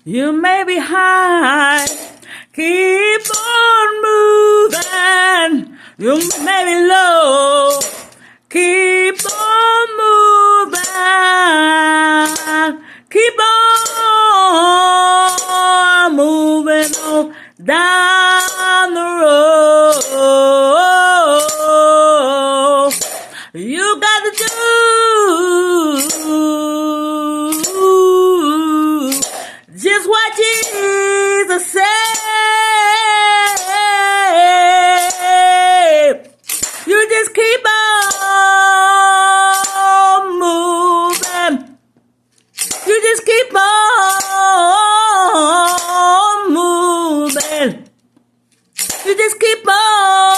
You may be high, keep on moving. You may be low, keep on moving. Keep on moving on down the road. You got to do just what Jesus said. You just keep on moving. You just keep on moving. You just keep on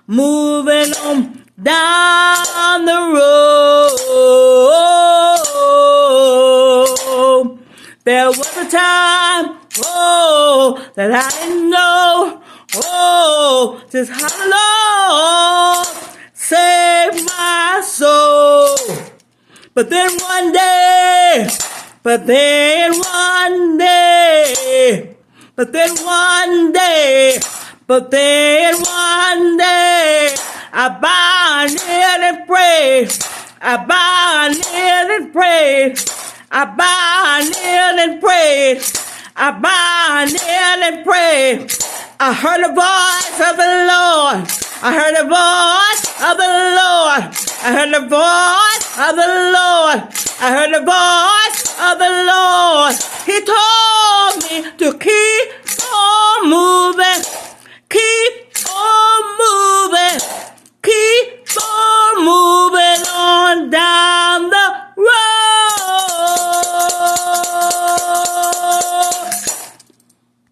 moving on down the road. There was a time, that I didn't know, just how the Lord saved my soul. But then one day, I bowed kneel and prayed. I bowed kneel and prayed. I bowed kneel and prayed. I bowed kneel and prayed. I heard the voice of the Lord. I heard the voice of the Lord. I heard the voice of the Lord. I heard the voice of the Lord. He told